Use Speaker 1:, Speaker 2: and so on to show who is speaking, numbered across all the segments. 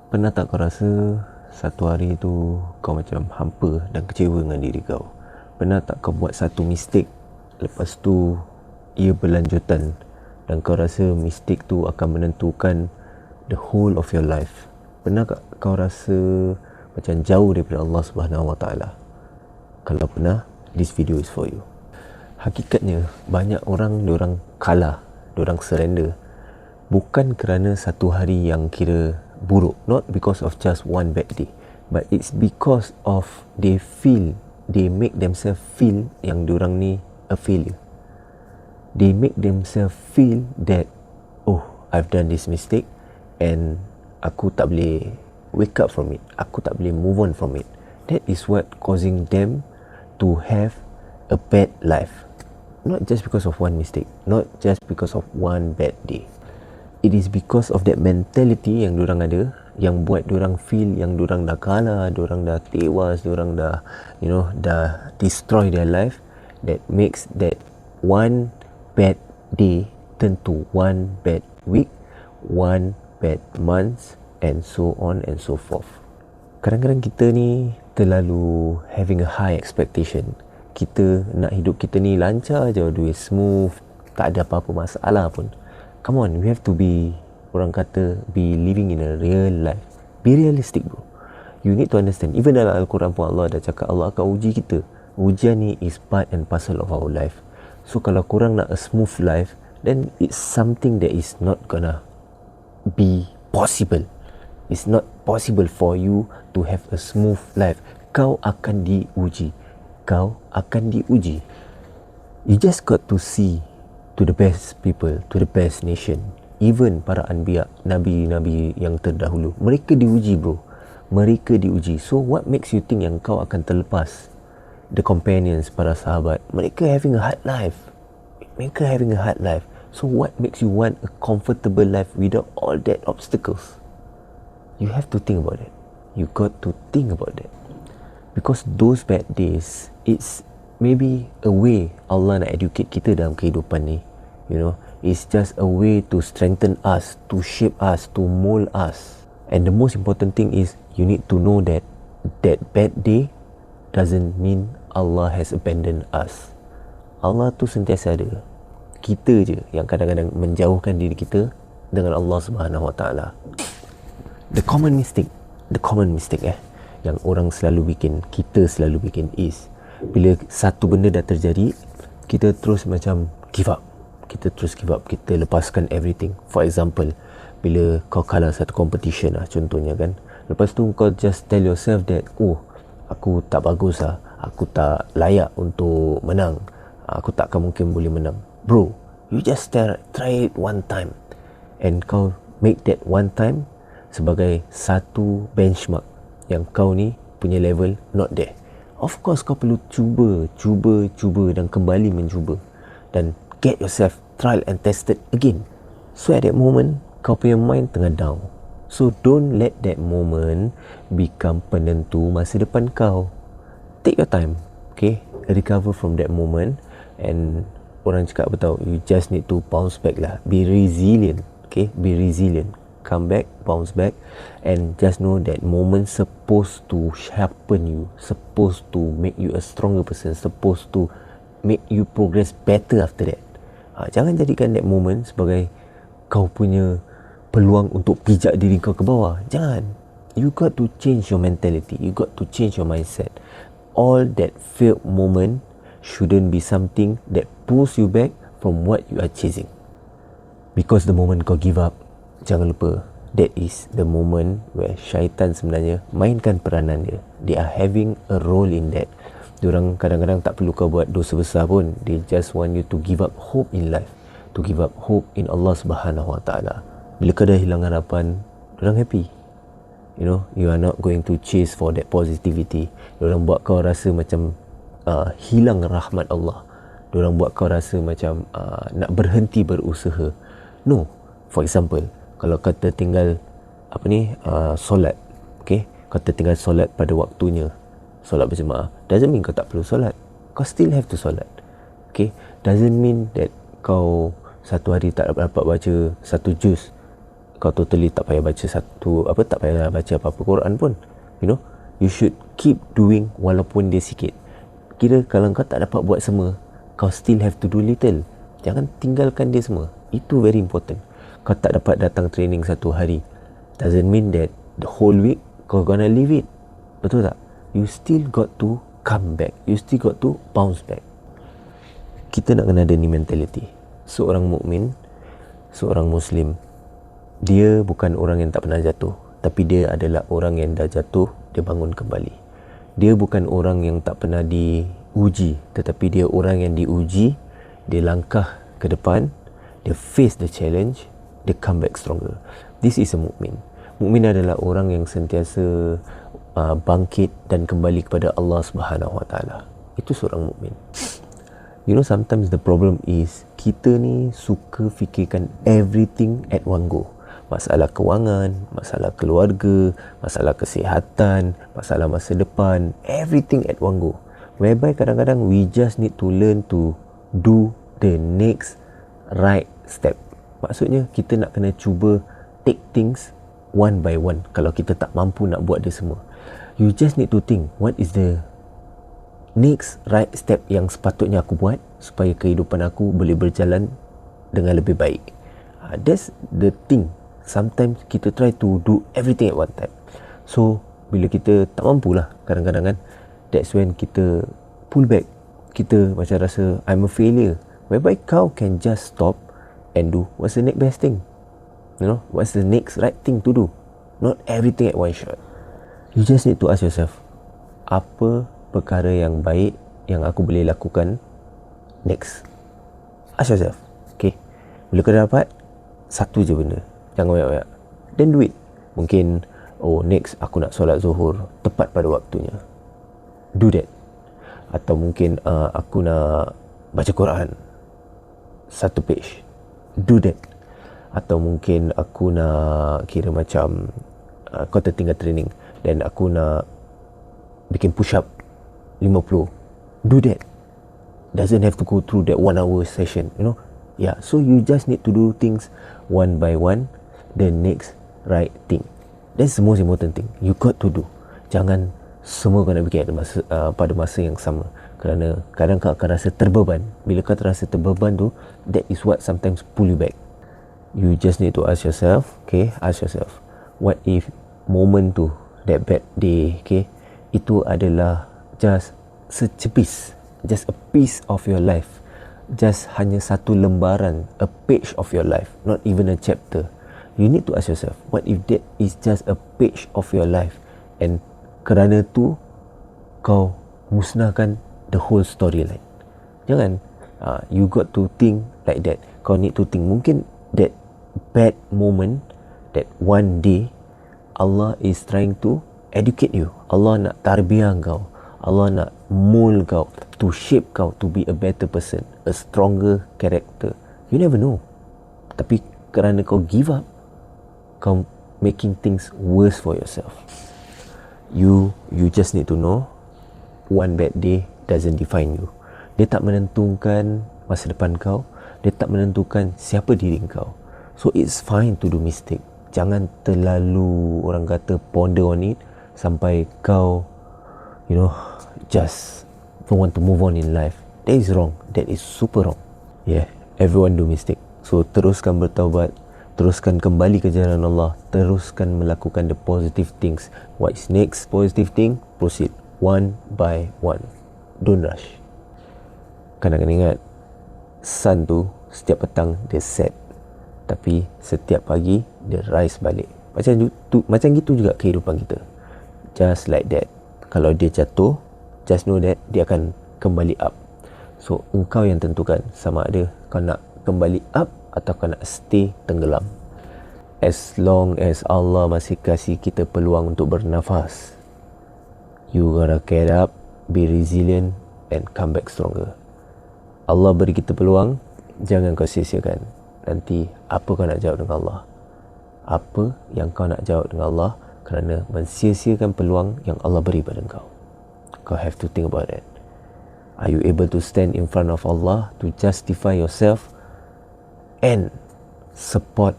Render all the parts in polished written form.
Speaker 1: Pernah tak kau rasa satu hari tu kau macam hampa dan kecewa dengan diri kau? Pernah tak kau buat satu mistake, lepas tu ia berlanjutan dan kau rasa mistake tu akan menentukan the whole of your life? Pernah tak kau rasa macam jauh daripada Allah Subhanahu Wa Taala? Kalau pernah, this video is for you. Hakikatnya banyak orang diorang kalah, diorang surrender bukan kerana satu hari yang kira buruk, not because of just one bad day, but it's because of they make themselves feel yang diorang ni a failure. They make themselves feel that, oh, I've done this mistake and aku tak boleh wake up from it, aku tak boleh move on from it. That is what causing them to have a bad life. Not just because of one mistake, not just because of one bad day. It is because of that mentality yang diorang ada, yang buat diorang feel yang diorang dah kalah, diorang dah tewas, diorang dah dah destroy their life, that makes that one bad day turn to one bad week, one bad month, and so on and so forth. Kadang-kadang kita ni terlalu having a high expectation. Kita nak hidup kita ni lancar je, duit smooth, tak ada apa-apa masalah pun. Come on, we have to be, orang kata, be living in a real life. Be realistic, bro. You need to understand, even dalam Al-Quran pun Allah dah cakap Allah akan uji kita. Ujian ni is part and parcel of our life. So kalau korang nak a smooth life, then it's something that is not gonna be possible. It's not possible for you to have a smooth life. Kau akan diuji. Kau akan diuji. You just got to see to the best people, to the best nation, even para anbiya, nabi-nabi yang terdahulu, mereka diuji, bro. Mereka diuji. So what makes you think yang kau akan terlepas? The companions, para sahabat, mereka having a hard life. Mereka having a hard life. So what makes you want a comfortable life without all that obstacles? You have to think about it. You got to think about that. Because those bad days, it's maybe a way Allah nak educate kita dalam kehidupan ni. It's just a way to strengthen us, to shape us, to mold us. And the most important thing is you need to know that that bad day doesn't mean Allah has abandoned us. Allah tu sentiasa ada. Kita je yang kadang-kadang menjauhkan diri kita dengan Allah Subhanahu Wa Taala. The common mistake yang orang selalu bikin, kita selalu bikin is, bila satu benda dah terjadi, kita terus macam give up. Kita terus give up, kita lepaskan everything. For example, bila kau kalah satu competition lah, contohnya kan, lepas tu kau just tell yourself that, oh, aku tak bagus lah, aku tak layak untuk menang, aku tak akan mungkin boleh menang. Bro, you just try it one time, and kau make that one time sebagai satu benchmark yang kau ni punya level not there. Of course kau perlu cuba dan kembali mencuba dan get yourself trial and tested again. So at that moment kau punya mind tengah down. So don't let that moment become penentu masa depan kau. Take your time, okay? Recover from that moment. And orang cakap apa tahu, you just need to bounce back lah. Be resilient, okay? Be resilient. Come back, bounce back, and just know that moment supposed to sharpen you, supposed to make you a stronger person, supposed to make you progress better after that. Jangan jadikan that moment sebagai kau punya peluang untuk pijak diri kau ke bawah. Jangan. You got to change your mentality. You got to change your mindset. All that failed moment shouldn't be something that pulls you back from what you are chasing. Because the moment kau give up, jangan lupa, that is the moment where syaitan sebenarnya mainkan peranan dia. They are having a role in that. Diorang kadang-kadang tak perlu kau buat dosa besar pun. They just want you to give up hope in life, to give up hope in Allah Subhanahu Wa Taala. Bila kau dah hilang harapan, diorang happy. You are not going to chase for that positivity. Diorang buat kau rasa macam hilang rahmat Allah. Diorang buat kau rasa macam nak berhenti berusaha. No. For example, kalau kau tertinggal solat, okay? Kau tertinggal solat pada waktunya, solat berjemaah, doesn't mean kau tak perlu solat. Kau still have to solat, okay? Doesn't mean that kau satu hari tak dapat baca satu juz. kau totally tak payah baca tak payah baca apa-apa Quran pun. You should keep doing walaupun dia sikit. Kira kalau kau tak dapat buat semua, kau still have to do little. Jangan tinggalkan dia semua. Itu very important. Kau tak dapat datang training satu hari, doesn't mean that the whole week kau gonna leave it. Betul tak? You still got to come back. You still got to bounce back. Kita nak kena ada ni mentality. Seorang mukmin, seorang Muslim, dia bukan orang yang tak pernah jatuh, tapi dia adalah orang yang dah jatuh, dia bangun kembali. Dia bukan orang yang tak pernah diuji, tetapi dia orang yang diuji, dia langkah ke depan, dia face the challenge, dia come back stronger. This is a mukmin. Mukmin adalah orang yang sentiasa bangkit dan kembali kepada Allah Subhanahu Wa Taala. Itu seorang mukmin. Sometimes the problem is kita ni suka fikirkan everything at one go. Masalah kewangan, masalah keluarga, masalah kesihatan, masalah masa depan, everything at one go. Whereby kadang-kadang we just need to learn to do the next right step. Maksudnya kita nak kena cuba take things one by one. Kalau kita tak mampu nak buat dia semua, you just need to think, what is the next right step yang sepatutnya aku buat supaya kehidupan aku boleh berjalan dengan lebih baik. That's the thing. Sometimes kita try to do everything at one time. So bila kita tak mampulah kadang-kadang kan, that's when kita pull back. Kita macam rasa I'm a failure. Whereby kau can just stop and do what's the next best thing. What's the next right thing to do. Not everything at one shot. You just need to ask yourself, apa perkara yang baik yang aku boleh lakukan next. Ask yourself. Okay, bila kau dah dapat satu je benda, jangan banyak-banyak, then do it. Mungkin next aku nak solat zuhur tepat pada waktunya, do that. Atau mungkin aku nak baca Quran satu page, do that. Atau mungkin aku nak kira macam kau tertinggal training dan aku nak bikin push up 50, do that. Doesn't have to go through that 1 hour session, so you just need to do things one by one, the next right thing. That's the most important thing you got to do. Jangan semua kau nak bikin pada masa yang sama, kerana kadang kau akan rasa terbeban. Bila kau terasa terbeban tu, that is what sometimes pull you back. You just need to ask yourself, what if moment tu, that bad day, itu adalah just secepis, just a piece of your life, just hanya satu lembaran, a page of your life, not even a chapter. You need to ask yourself, what if that is just a page of your life, and kerana tu kau musnahkan the whole storyline. Jangan. You got to think like that. Kau need to think, mungkin that bad moment, that one day, Allah is trying to educate you. Allah nak tarbiyah kau. Allah nak mold kau, to shape kau to be a better person, a stronger character. You never know. Tapi kerana kau give up, kau making things worse for yourself. You just need to know, one bad day doesn't define you. Dia tak menentukan masa depan kau. Dia tak menentukan siapa diri kau. So it's fine to do mistake. Jangan terlalu, orang kata, ponder on it sampai kau just don't want to move on in life. That is wrong. That is super wrong. Everyone do mistake. So teruskan bertaubat, teruskan kembali ke jalan Allah, teruskan melakukan the positive things. What is next positive thing? Proceed one by one. Don't rush. Kena ingat, sun tu setiap petang dia set, tapi setiap pagi dia rise balik. Macam gitu juga kehidupan kita. Just like that. Kalau dia jatuh, just know that dia akan kembali up. So engkau yang tentukan sama ada kau nak kembali up atau kau nak stay tenggelam. As long as Allah masih kasih kita peluang untuk bernafas, you gotta get up, be resilient and come back stronger. Allah beri kita peluang, jangan kau sia-siakan. Nanti apa kau nak jawab dengan Allah? Apa yang kau nak jawab dengan Allah kerana mensia-siakan peluang yang Allah beri pada kau? Kau have to think about that. Are you able to stand in front of Allah to justify yourself and support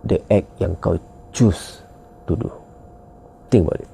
Speaker 1: the act yang kau choose to do. Think about it.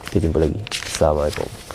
Speaker 1: Kita jumpa lagi. Assalamualaikum.